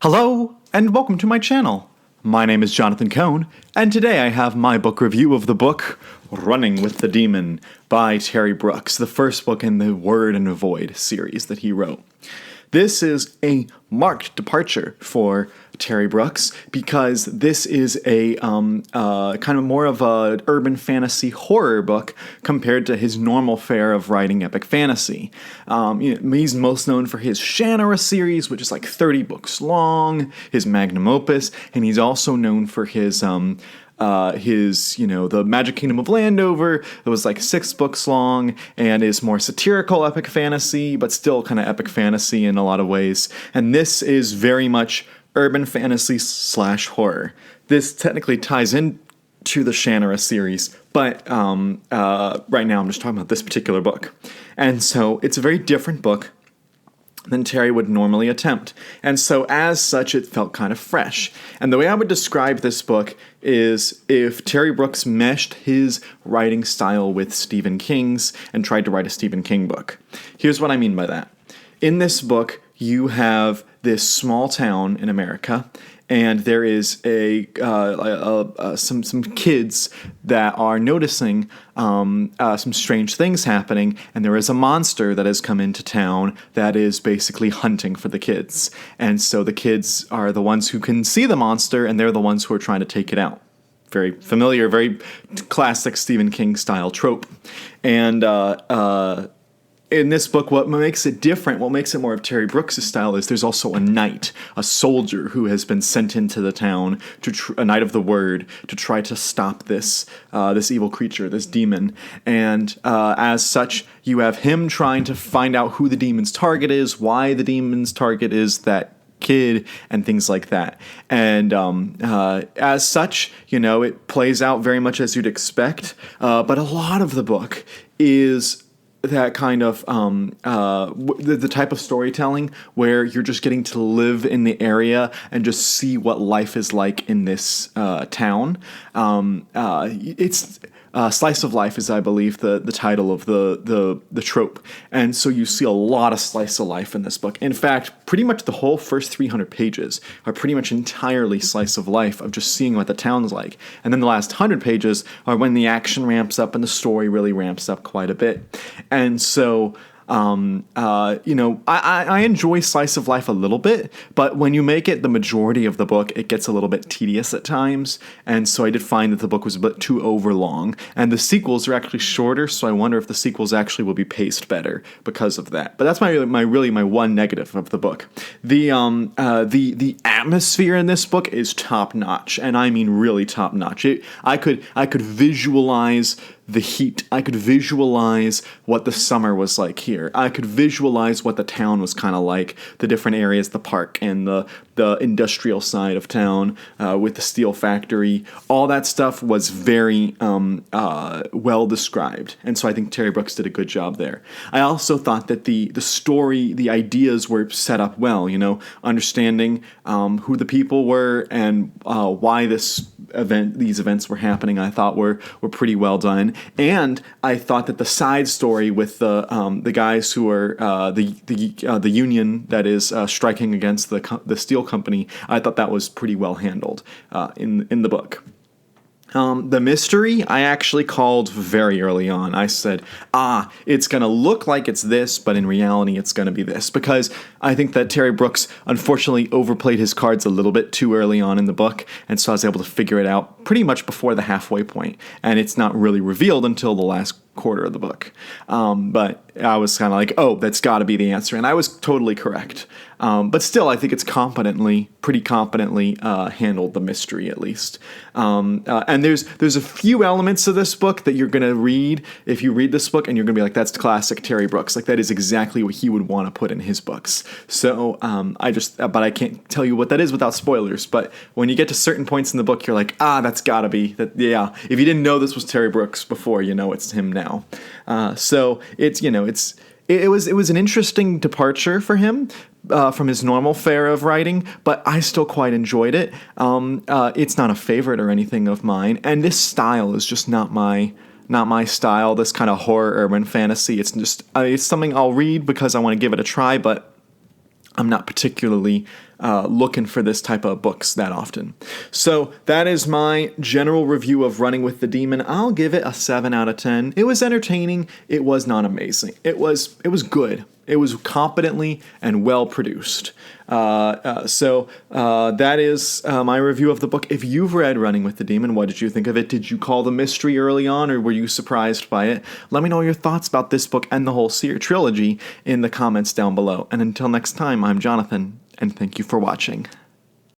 Hello, and welcome to my channel. My name is Jonathan Cohn, and today I have my book review of the book Running with the Demon by Terry Brooks, the first book in the Word and Void series that he wrote. This is a marked departure for Terry Brooks because this is a kind of more of a urban fantasy horror book compared to his normal fare of writing epic fantasy. He's most known for his Shannara series, which is like 30 books long, his magnum opus, and he's also known for his the Magic Kingdom of Landover that was like 6 books long and is more satirical epic fantasy, but still kind of epic fantasy in a lot of ways. And this is very much urban fantasy / horror. This technically ties in to the Shannara series, but right now I'm just talking about this particular book. And so it's a very different book than Terry would normally attempt. And so as such, it felt kind of fresh. And the way I would describe this book is if Terry Brooks meshed his writing style with Stephen King's and tried to write a Stephen King book. Here's what I mean by that. In this book, you have this small town in America, and there is some kids that are noticing some strange things happening, and there is a monster that has come into town that is basically hunting for the kids. And so the kids are the ones who can see the monster, and they're the ones who are trying to take it out. Very familiar, very classic Stephen King style trope. And in this book, what makes it different, what makes it more of Terry Brooks' style is there's also a knight, a soldier who has been sent into the town, a knight of the word, to try to stop this evil creature, this demon. And as such, you have him trying to find out who the demon's target is, why the demon's target is that kid, and things like that. And as such, it plays out very much as you'd expect. But a lot of the book is that kind of the type of storytelling where you're just getting to live in the area and just see what life is like in this town. It's Slice of Life is, I believe, the title of the trope. And so you see a lot of slice of life in this book. In fact, pretty much the whole first 300 pages are pretty much entirely slice of life of just seeing what the town's like. And then the last 100 pages are when the action ramps up and the story really ramps up quite a bit. And so I enjoy slice of life a little bit, but when you make it the majority of the book, it gets a little bit tedious at times. And so I did find that the book was a bit too overlong, and the sequels are actually shorter. So I wonder if the sequels actually will be paced better because of that. But that's my one negative of the book. The atmosphere in this book is top notch, and I mean really top notch. I could visualize the heat. I could visualize what the summer was like here. I could visualize what the town was kind of like, the different areas, the park and the industrial side of town with the steel factory. All that stuff was very well described. And so I think Terry Brooks did a good job there. I also thought that the story, the ideas were set up well, understanding who the people were and why these events were happening, I thought were pretty well done. And I thought that the side story with the guys who are the union that is striking against the steel company, I thought that was pretty well handled in the book. The mystery I actually called very early on. I said, it's going to look like it's this, but in reality it's going to be this. Because I think that Terry Brooks unfortunately overplayed his cards a little bit too early on in the book, and so I was able to figure it out pretty much before the halfway point. And it's not really revealed until the last quarter of the book. But I was kind of like, that's got to be the answer. And I was totally correct. But still, I think it's pretty competently handled the mystery, at least. And there's a few elements of this book that you're going to read if you read this book, and you're going to be like, that's classic Terry Brooks. Like, that is exactly what he would want to put in his books. So but I can't tell you what that is without spoilers. But when you get to certain points in the book, you're like, that's got to be that. Yeah, if you didn't know this was Terry Brooks before, it's him now. So it was an interesting departure for him from his normal fare of writing, but I still quite enjoyed it. It's not a favorite or anything of mine, and this style is just not my style. This kind of horror urban fantasy. It's just it's something I'll read because I want to give it a try, but I'm not particularly looking for this type of books that often. So that is my general review of Running with the Demon. I'll give it a 7 out of 10. It was entertaining. It was not amazing. It was good. It was competently and well produced. So that is my review of the book. If you've read Running with the Demon, what did you think of it? Did you call the mystery early on, or were you surprised by it? Let me know your thoughts about this book and the whole trilogy in the comments down below. And until next time, I'm Jonathan, and thank you for watching.